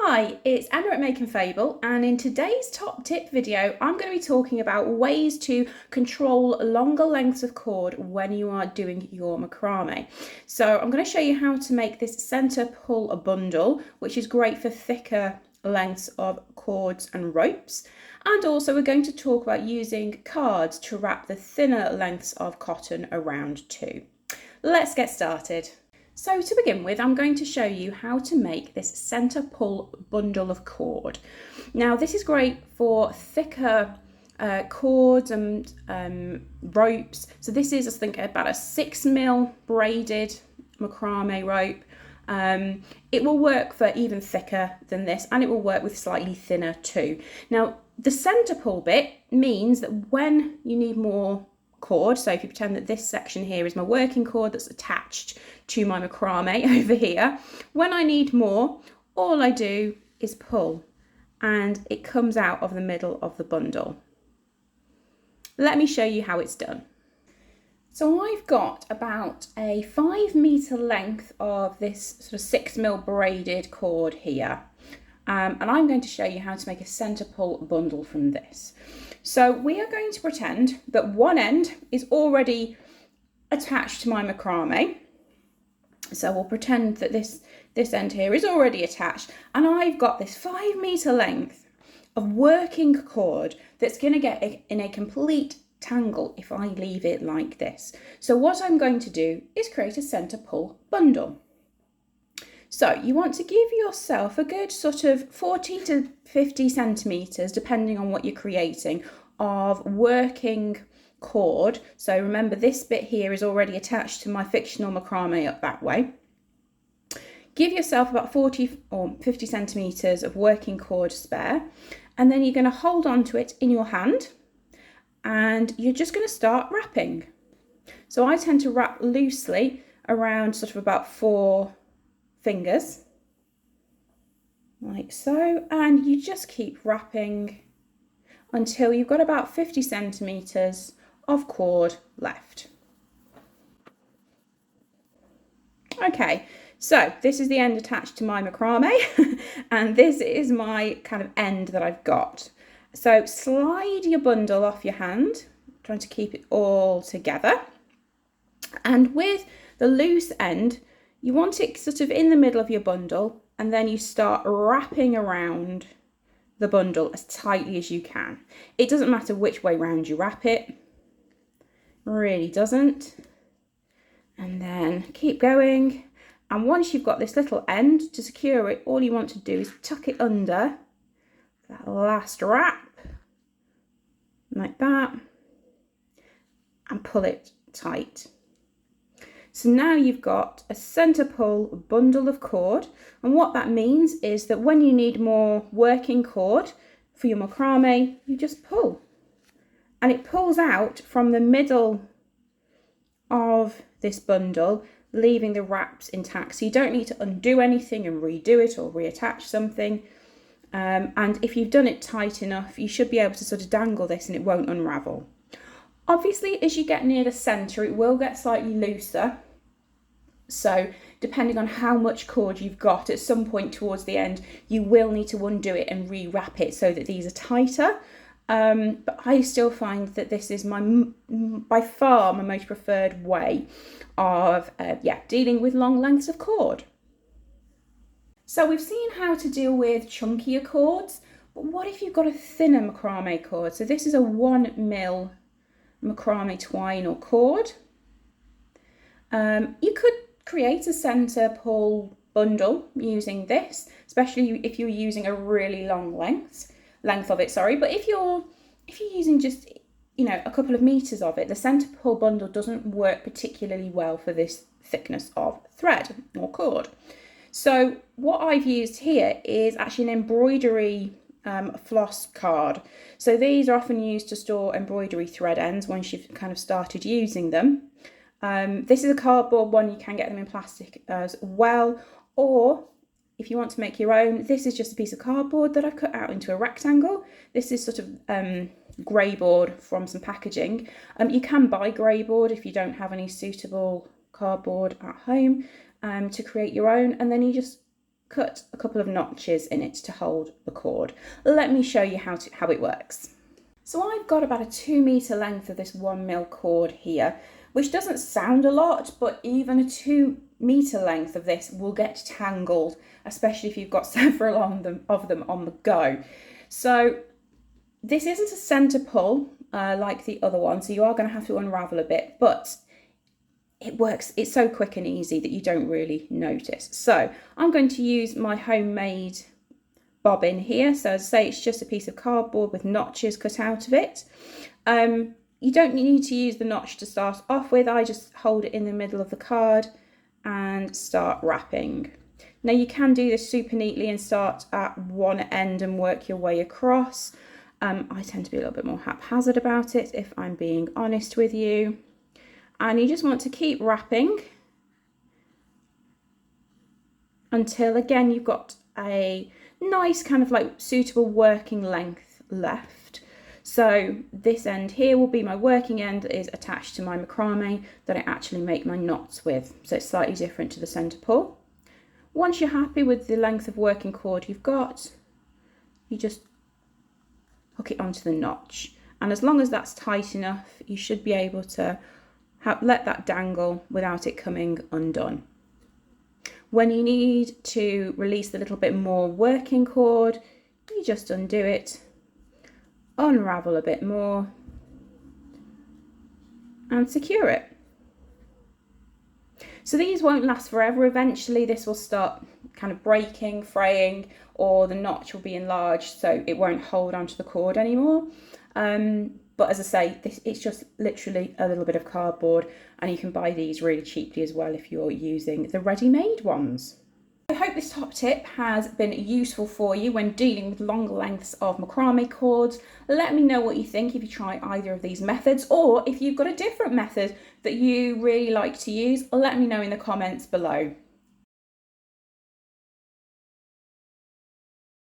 Hi, it's Emma at Make and Fable, and in today's top tip video, I'm going to be talking about ways to control longer lengths of cord when you are doing your macrame. So I'm going to show you how to make this center pull bundle, which is great for thicker lengths of cords and ropes. And also we're going to talk about using cards to wrap the thinner lengths of cotton around too. Let's get started. So to begin with, I'm going to show you how to make this center pull bundle of cord. Now this is great for thicker cords and ropes. So this is, I think, about a 6mm braided macrame rope. It will work for even thicker than this, and it will work with slightly thinner too. Now the center pull bit means that when you need more cord, so if you pretend that this section here is my working cord that's attached to my macrame over here, when I need more, all I do is pull and it comes out of the middle of the bundle. Let me show you how it's done. So I've got about a 5 meter length of this sort of 6mm braided cord here. And I'm going to show you how to make a center pull bundle from this. So we are going to pretend that one end is already attached to my macrame. So we'll pretend that this end here is already attached, and I've got this 5 meter length of working cord that's going to get in a complete tangle if I leave it like this. So what I'm going to do is create a center pull bundle. So you want to give yourself a good sort of 40 to 50 centimetres, depending on what you're creating, of working cord. So remember, this bit here is already attached to my fictional macrame up that way. Give yourself about 40 or 50 centimetres of working cord spare, and then you're going to hold on to it in your hand and you're just going to start wrapping. So I tend to wrap loosely around sort of about 4 fingers, like so, and you just keep wrapping until you've got about 50 centimetres of cord left. Okay, so this is the end attached to my macrame and this is my kind of end that I've got. So slide your bundle off your hand, trying to keep it all together, and with the loose end you want it sort of in the middle of your bundle, and then you start wrapping around the bundle as tightly as you can. It doesn't matter which way round you wrap it, really doesn't. And then keep going, and once you've got this little end to secure it, all you want to do is tuck it under that last wrap, like that, and pull it tight. So now you've got a center pull bundle of cord, and what that means is that when you need more working cord for your macrame, you just pull, and it pulls out from the middle of this bundle, leaving the wraps intact. So you don't need to undo anything and redo it or reattach something. And if you've done it tight enough, you should be able to sort of dangle this and it won't unravel. Obviously, as you get near the center, it will get slightly looser. So depending on how much cord you've got, at some point towards the end, you will need to undo it and re-wrap it so that these are tighter. But I still find that this is by far my most preferred way of dealing with long lengths of cord. So we've seen how to deal with chunkier cords, but what if you've got a thinner macrame cord? So this is a 1mm macrame twine or cord. You could create a center pull bundle using this, especially if you're using a really long length of it, but if you're using just a couple of meters of it, the center pull bundle doesn't work particularly well for this thickness of thread or cord. So what I've used here is actually an embroidery floss card. So these are often used to store embroidery thread ends once you've kind of started using them. This is a cardboard one, you can get them in plastic as well, or if you want to make your own, this is just a piece of cardboard that I've cut out into a rectangle. This is sort of grey board from some packaging. You can buy grey board if you don't have any suitable cardboard at home to create your own, and then you just cut a couple of notches in it to hold the cord. Let me show you how it works. So I've got about a 2 meter length of this 1mm cord here, which doesn't sound a lot, but even a 2 meter length of this will get tangled, especially if you've got several of them on the go. So this isn't a center pull like the other one, so you are going to have to unravel a bit, but it works. It's so quick and easy that you don't really notice. So I'm going to use my homemade bobbin here. So as I say, it's just a piece of cardboard with notches cut out of it. You don't need to use the notch to start off with. I just hold it in the middle of the card and start wrapping. Now you can do this super neatly and start at one end and work your way across. I tend to be a little bit more haphazard about it, if I'm being honest with you. And you just want to keep wrapping until, again, you've got a nice kind of like suitable working length left. So this end here will be my working end that is attached to my macrame that I actually make my knots with. So it's slightly different to the center pull. Once you're happy with the length of working cord you've got, you just hook it onto the notch. And as long as that's tight enough, you should be able to let that dangle without it coming undone. When you need to release a little bit more working cord, you just undo it, unravel a bit more, and secure it. So these won't last forever. Eventually this will start kind of breaking, fraying, or the notch will be enlarged so it won't hold onto the cord anymore. But as I say, it's just literally a little bit of cardboard, and you can buy these really cheaply as well if you're using the ready-made ones. I hope this top tip has been useful for you when dealing with longer lengths of macrame cords. Let me know what you think if you try either of these methods, or if you've got a different method that you really like to use, let me know in the comments below.